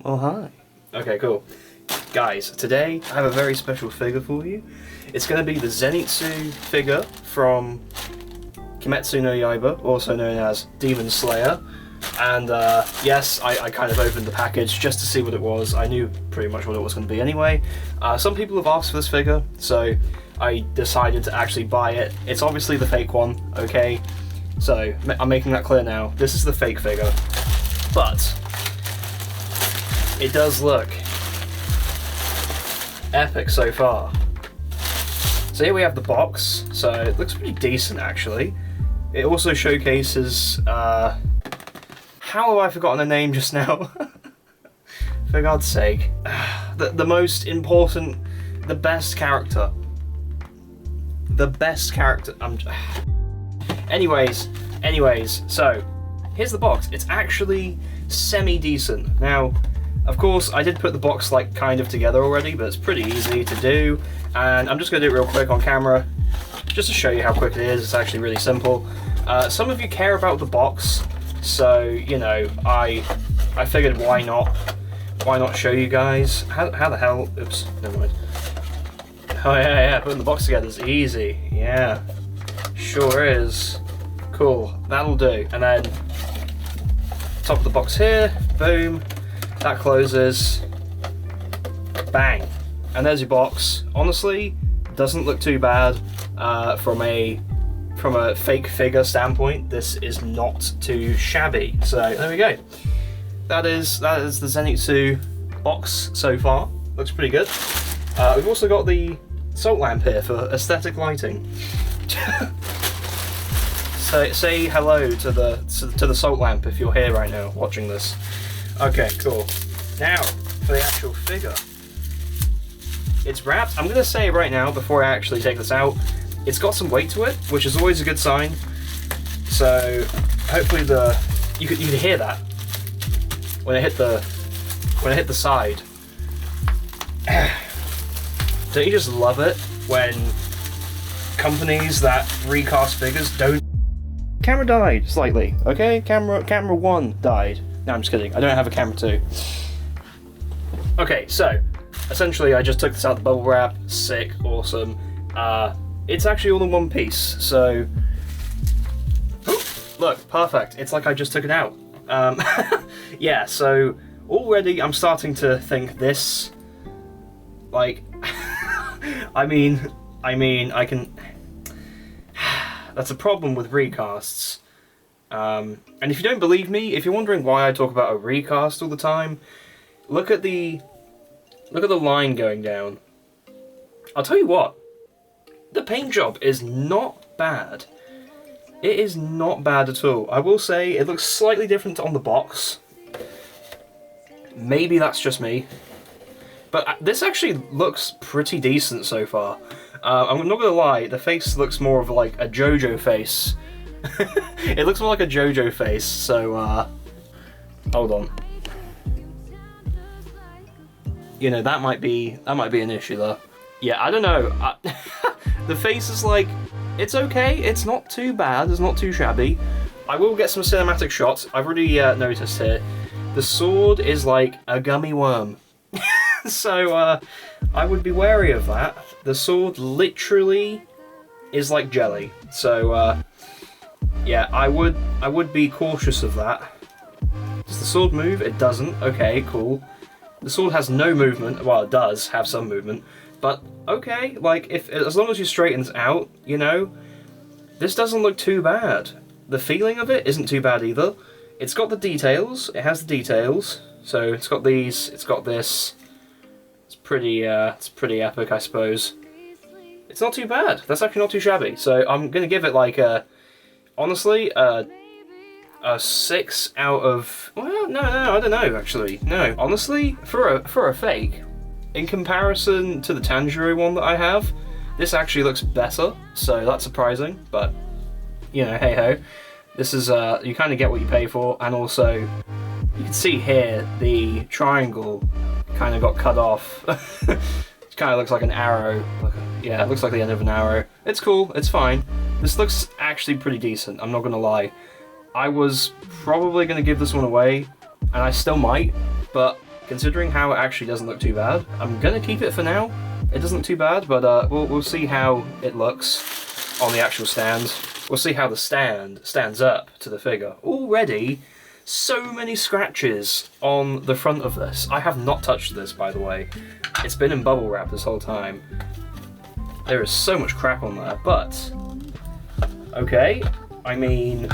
Well, hi. Okay, cool. Guys, today I have a very special figure for you. It's going to be the Zenitsu figure from Kimetsu no Yaiba, also known as Demon Slayer. And yes, I kind of opened the package just to see what it was. I knew pretty much what it was going to be anyway. Some people have asked for this figure, so I decided to actually buy it. It's obviously the fake one, okay? So, I'm making that clear now. This is the fake figure. But it does look epic so far. So here we have the box. So it looks pretty decent actually. It also showcases, how have I forgotten the name just now? For God's sake. The most important, the best character. The best character. Anyways, so here's the box. It's actually semi-decent. Now, of course, I did put the box like kind of together already, but it's pretty easy to do. And I'm just gonna do it real quick on camera, just to show you how quick it is. It's actually really simple. Some of you care about the box, so you know, I figured why not show you guys. How the hell? Oops, never mind. Oh yeah, putting the box together is easy. Yeah, sure is. Cool, that'll do. And then top of the box here, boom. That closes, bang, and there's your box. Honestly, doesn't look too bad from a fake figure standpoint. This is not too shabby. So there we go. That is the Zenitsu box so far. Looks pretty good. We've also got the salt lamp here for aesthetic lighting. So say hello to the salt lamp if you're here right now watching this. Okay, cool. Now, for the actual figure. It's wrapped. I'm going to say right now, before I actually take this out, it's got some weight to it, which is always a good sign. So, hopefully you could hear that when I hit the side. Don't you just love it when companies that recast figures don't... Camera died slightly, okay? Camera 1 died. No, I'm just kidding. I don't have a camera 2. Okay, so essentially I just took this out the bubble wrap. Sick, awesome. It's actually all in one piece, so look, perfect. It's like I just took it out. Yeah, so already I'm starting to think this, like, I mean, I can. That's a problem with recasts. And if you don't believe me, if you're wondering why I talk about a recast all the time, look at the line going down. I'll tell you what, the paint job is not bad. It is not bad at all. I will say it looks slightly different on the box. Maybe that's just me. But this actually looks pretty decent so far. I'm not gonna lie, the face looks more of like a JoJo face. It looks more like a JoJo face, so hold on. You know, that might be an issue though. Yeah, I don't know. The face is like, it's okay, it's not too bad, it's not too shabby. I will get some cinematic shots. I've already noticed here. The sword is like a gummy worm. So I would be wary of that. The sword literally is like jelly. So yeah, I would be cautious of that. Does the sword move? It doesn't. Okay, cool. The sword has no movement. Well, it does have some movement, but okay. Like as long as you straighten it out, you know, this doesn't look too bad. The feeling of it isn't too bad either. It's got the details. It has the details. So it's got these. It's got this. It's pretty epic, I suppose. It's not too bad. That's actually not too shabby. So I'm gonna give it like honestly, a 6 out of... Well, no, I don't know, actually. No, honestly, for a fake, in comparison to the Tanjiro one that I have, this actually looks better, so that's surprising, but, you know, hey-ho. This is, you kind of get what you pay for, and also, you can see here, the triangle kind of got cut off. It kind of looks like an arrow. Yeah, it looks like the end of an arrow. It's cool, it's fine. This looks actually pretty decent, I'm not gonna lie. I was probably gonna give this one away, and I still might, but considering how it actually doesn't look too bad. I'm gonna keep it for now. It doesn't look too bad, but we'll see how it looks on the actual stand. We'll see how the stand stands up to the figure. Already, so many scratches on the front of this. I have not touched this, by the way. It's been in bubble wrap this whole time. There is so much crap on there, but okay. I mean,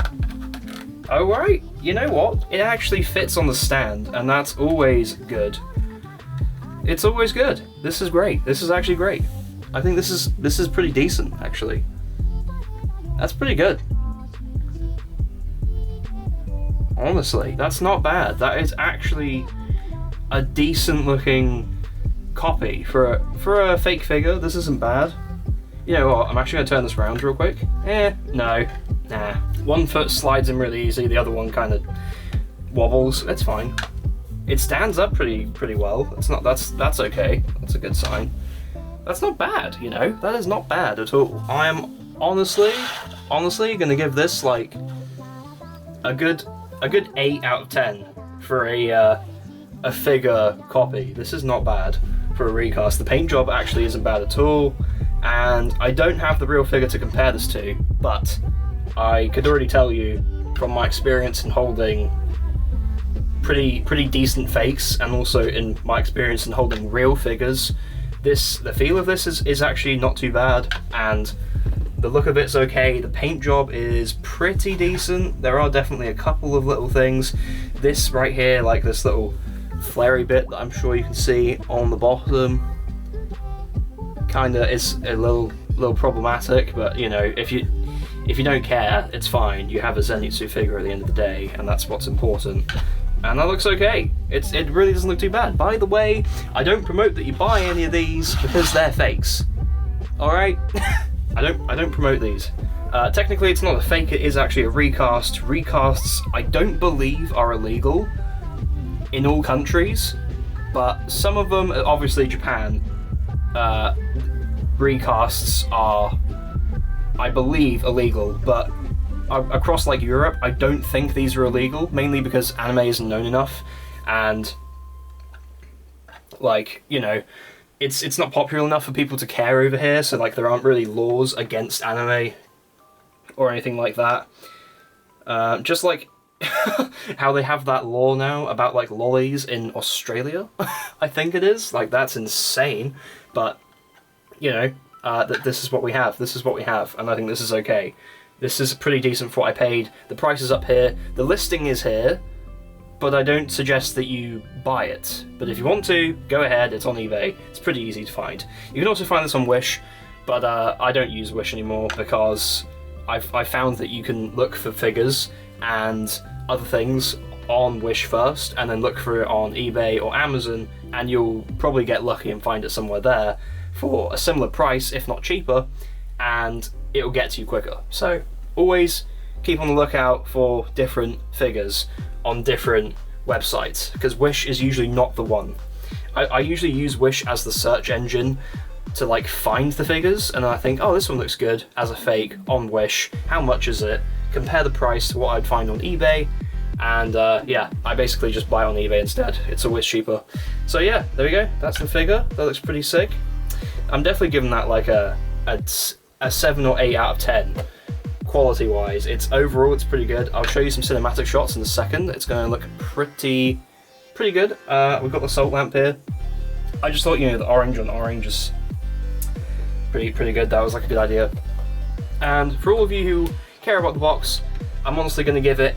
alright, you know what? It actually fits on the stand, and that's always good. It's always good. This is great. This is actually great. I think this is pretty decent, actually. That's pretty good. Honestly, that's not bad. That is actually a decent looking copy for a fake figure. This isn't bad. You know what? I'm actually gonna turn this around real quick. No, nah. One foot slides in really easy. The other one kind of wobbles. It's fine. It stands up pretty well. That's okay. That's a good sign. That's not bad. You know, that is not bad at all. I am honestly gonna give this like a good 8 out of 10 for a figure copy. This is not bad for a recast. The paint job actually isn't bad at all, and I don't have the real figure to compare this to, but I could already tell you from my experience in holding pretty decent fakes, and also in my experience in holding real figures, the feel of this is actually not too bad, and the look of it's okay. The paint job is pretty decent. There are definitely a couple of little things. This right here, like this little flary bit that I'm sure you can see on the bottom, kinda is a little problematic, but you know, if you don't care, it's fine. You have a Zenitsu figure at the end of the day, and that's what's important. And that looks okay. It really doesn't look too bad. By the way, I don't promote that you buy any of these because they're fakes. Alright? I don't promote these. Technically it's not a fake, it is actually a recast. Recasts, I don't believe, are illegal in all countries, but some of them, obviously Japan, recasts are, I believe, illegal, but across like Europe, I don't think these are illegal, mainly because anime isn't known enough, and like, you know, it's not popular enough for people to care over here, so like there aren't really laws against anime or anything like that. Just like how they have that law now about like lollies in Australia, I think it is. Like, that's insane, but you know, this is what we have. This is what we have, and I think this is okay. This is pretty decent for what I paid. The price is up here. The listing is here, but I don't suggest that you buy it. But if you want to, go ahead. It's on eBay. It's pretty easy to find. You can also find this on Wish, but I don't use Wish anymore because I found that you can look for figures and other things on Wish first, and then look for it on eBay or Amazon, and you'll probably get lucky and find it somewhere there for a similar price, if not cheaper, and it'll get to you quicker. So always keep on the lookout for different figures on different websites, because Wish is usually not the one. I usually use Wish as the search engine to like find the figures, and then I think, oh, this one looks good as a fake on Wish. How much is it? Compare the price to what I'd find on eBay, and yeah, I basically just buy on eBay instead. It's always cheaper. So yeah, there we go. That's the figure. That looks pretty sick. I'm definitely giving that like a 7 or 8 out of 10 quality wise. Overall it's pretty good. I'll show you some cinematic shots in a second. It's going to look pretty good. We've got the salt lamp here. I just thought, you know, the orange on orange is pretty good. That was like a good idea. And for all of you who care about the box, I'm honestly going to give it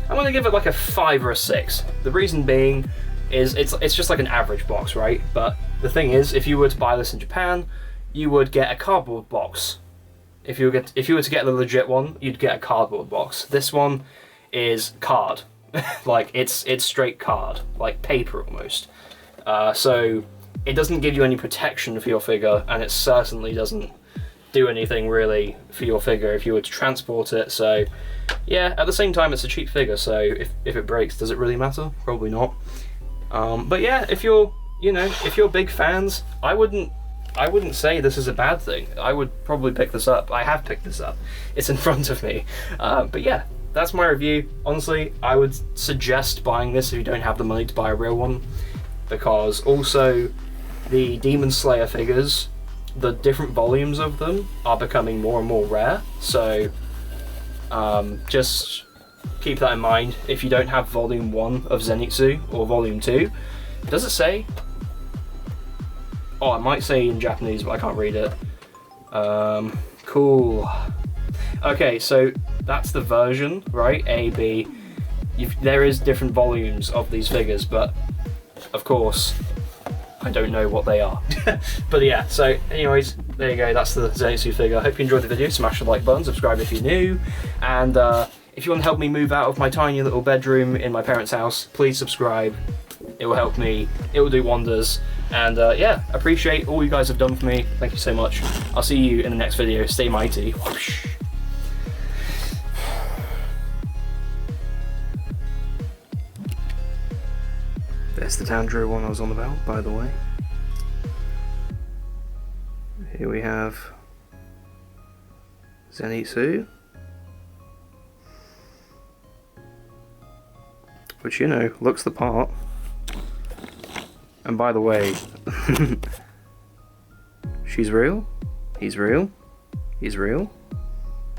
like a 5 or a 6. The reason being is it's just like an average box, right? But the thing is, if you were to buy this in Japan, you would get a cardboard box. If you were to get the legit one, you'd get a cardboard box. This one is card. Like, it's straight card, like paper almost. So it doesn't give you any protection for your figure, and it certainly doesn't do anything really for your figure if you were to transport it. So yeah, at the same time, it's a cheap figure, so if it breaks, does it really matter? Probably not. But yeah, if you're big fans, I wouldn't say this is a bad thing. I would probably pick this up. I have picked this up. It's in front of me. But yeah, that's my review. Honestly, I would suggest buying this if you don't have the money to buy a real one, because also the Demon Slayer figures, the different volumes of them are becoming more and more rare, so just keep that in mind. If you don't have volume 1 of Zenitsu or volume 2, does it say? Oh, it might say in Japanese, but I can't read it. Cool. Okay, so that's the version, right? A, B. There is different volumes of these figures, but of course, I don't know what they are. But yeah, so anyways, there you go, that's the Zenitsu figure. I hope you enjoyed the video. Smash the like button, subscribe if you're new, and if you want to help me move out of my tiny little bedroom in my parents' house, please subscribe. It will help me, it will do wonders, and yeah, appreciate all you guys have done for me. Thank you so much. I'll see you in the next video. Stay mighty. Whoosh. There's the Tanjiro one I was on about, by the way. Here we have Zenitsu, which, you know, looks the part. And by the way, she's real, he's real, he's real,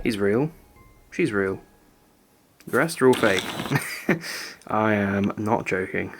he's real, she's real. The rest are all fake. I am not joking.